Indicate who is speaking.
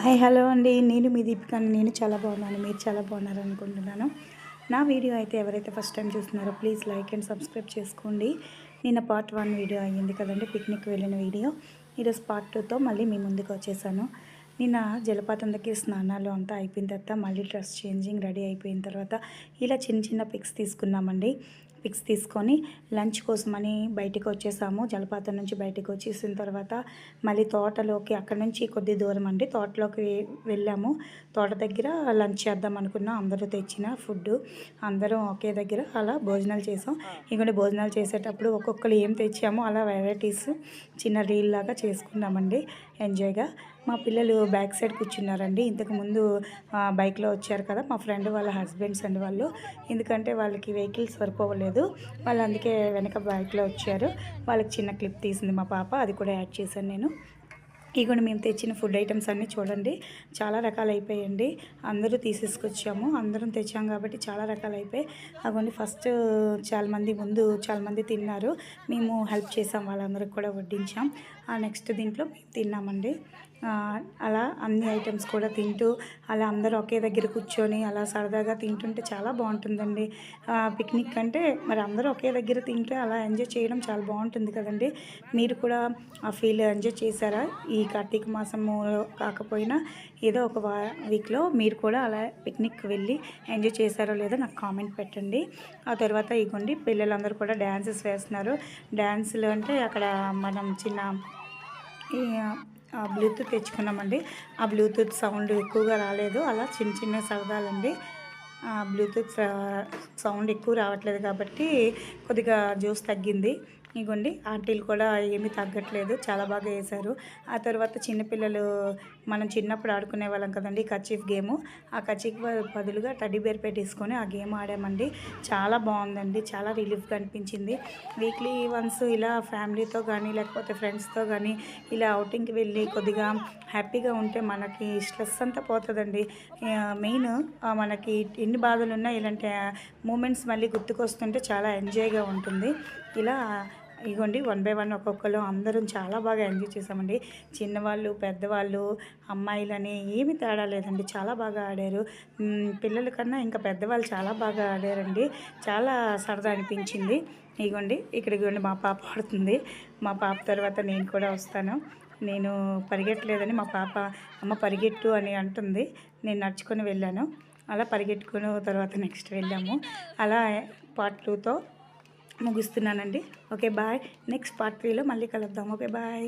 Speaker 1: Hi hello అండి. నేను మీ దీపికని. నేను చాలా బాగున్నాను. మీరు చాలా బాగున్నారు అనుకుంటున్నాను. నా వీడియో అయితే ఎవరైతే ఫస్ట్ టైం చూస్తున్నారో ప్లీజ్ లైక్ అండ్ సబ్స్క్రైబ్ చేసుకోండి. నిన్న పార్ట్ 1 వీడియో అయ్యింది కదండి, పిక్నిక్ వెళ్ళిన వీడియో. ఈరోజు పార్ట్ 2తో మళ్ళీ మీ ముందుకు వచ్చేసాను. నిన్న జలపాతం దగ్గర స్నానాలు అంతా అయిపోయిన తర్వాత మళ్ళీ డ్రెస్ చేంజింగ్ రెడీ అయిపోయిన తర్వాత ఇలా చిన్న చిన్న పిక్స్ తీసుకున్నామండి. పిక్స్ తీసుకొని లంచ్ కోసమని బయటికి వచ్చేసాము. జలపాతం నుంచి బయటికి వచ్చేసిన తర్వాత మళ్ళీ తోటలోకి, అక్కడ నుంచి కొద్ది దూరం అండి, తోటలోకి వెళ్ళాము. తోట దగ్గర లంచ్ చేద్దాం అనుకున్నాం. అందరూ తెచ్చిన ఫుడ్ అందరం ఒకే దగ్గర అలా భోజనాలు చేసాం. ఇంకొన్ని భోజనాలు చేసేటప్పుడు ఒక్కొక్కరు ఏం తెచ్చామో అలా వెరైటీస్ చిన్న రీల్ లాగా చేసుకున్నామండి ఎంజాయ్గా. మా పిల్లలు బ్యాక్ సైడ్ కూర్చున్నారండి. ఇంతకుముందు బైక్లో వచ్చారు కదా మా ఫ్రెండ్ వాళ్ళ హస్బెండ్స్ అండ్ వాళ్ళు. ఎందుకంటే వాళ్ళకి వెహికల్స్ సరిపోవలేదు, వాళ్ళు అందుకే వెనక బైక్లో వచ్చారు. వాళ్ళకి చిన్న క్లిప్ తీసింది మా పాప, అది కూడా యాడ్ చేశాను నేను. ఇగోండి మేము తెచ్చిన ఫుడ్ ఐటమ్స్ అన్నీ చూడండి, చాలా రకాలు అయిపోయాయండి. అందరూ తీసేసుకొచ్చాము, అందరం తెచ్చాం కాబట్టి చాలా రకాలు అయిపోయాయి. అగోండి ఫస్ట్ చాలామంది తిన్నారు. మేము హెల్ప్ చేసాం, వాళ్ళందరికి కూడా వడ్డించాం. నెక్స్ట్ దీంట్లో మేము తిన్నామండి. అలా అన్ని ఐటమ్స్ కూడా తింటూ అలా అందరూ ఒకే దగ్గర కూర్చొని అలా సరదాగా తింటుంటే చాలా బాగుంటుందండి. పిక్నిక్ అంటే మరి అందరూ ఒకే దగ్గర తింటే అలా ఎంజాయ్ చేయడం చాలా బాగుంటుంది కదండి. మీరు కూడా ఆ ఫీల్ ఎంజాయ్ చేశారా? ఈ కార్తీక మాసము కాకపోయినా ఏదో ఒక వీక్లో మీరు కూడా అలా పిక్నిక్ వెళ్ళి ఎంజాయ్ చేశారో లేదో నాకు కామెంట్ పెట్టండి. ఆ తర్వాత ఇగోండి పిల్లలందరూ కూడా డ్యాన్సెస్ వేస్తున్నారు. డ్యాన్సులు అంటే అక్కడ మనం చిన్న బ్లూటూత్ తెచ్చుకున్నామండి. ఆ బ్లూటూత్ సౌండ్ ఎక్కువగా రాలేదు. అలా చిన్న చిన్న సరదాలండి. బ్లూటూత్ సౌండ్ ఎక్కువ రావట్లేదు కాబట్టి కొద్దిగా జ్యూస్ తగ్గింది. ఇగోండి ఆంటీలు కూడా ఏమీ తగ్గట్లేదు, చాలా బాగా వేశారు. ఆ తర్వాత చిన్నపిల్లలు మనం చిన్నప్పుడు ఆడుకునే వాళ్ళం కదండి కర్చీఫ్ గేము. ఆ కర్చీఫ్ బదులుగా టెడ్డీ బేర్ పెట్టేసుకొని ఆ గేమ్ ఆడామండి. చాలా బాగుందండి, చాలా రిలీఫ్గా అనిపించింది. వీక్లీ వన్స్ ఇలా ఫ్యామిలీతో కానీ లేకపోతే ఫ్రెండ్స్తో కానీ ఇలా అవుటింగ్కి వెళ్ళి కొద్దిగా హ్యాపీగా ఉంటే మనకి స్ట్రెస్ అంతా పోతుందండి. మెయిన్ మనకి ఎన్ని బాధలు ఉన్నా ఇలాంటి మూమెంట్స్ మళ్ళీ గుర్తుకొస్తుంటే చాలా ఎంజాయ్గా ఉంటుంది. ఇలా ఇగోండి 1 బై 1 ఒక్కొక్కరు అందరం చాలా బాగా ఎంజాయ్ చేసామండి. చిన్నవాళ్ళు, పెద్దవాళ్ళు, అమ్మాయిలని ఏమి తేడా లేదండి, చాలా బాగా ఆడారు. పిల్లల కన్నా ఇంకా పెద్దవాళ్ళు చాలా బాగా ఆడారండి. చాలా సరదా అనిపించింది. ఇగోండి మా పాప ఆడుతుంది. మా పాప తర్వాత నేను కూడా వస్తాను. నేను పరిగెట్టలేదని మా పాప అమ్మ పరిగెట్టు అని అంటుంది. నేను నడుచుకొని వెళ్ళాను. అలా పరిగెట్టుకుని తర్వాత నెక్స్ట్ వెళ్ళాము. అలా పార్ట్ 2తో ముగిస్తున్నానండి. Okay bye. నెక్స్ట్ పార్ట్ 3లో మళ్ళీ కలుద్దాం. Okay bye.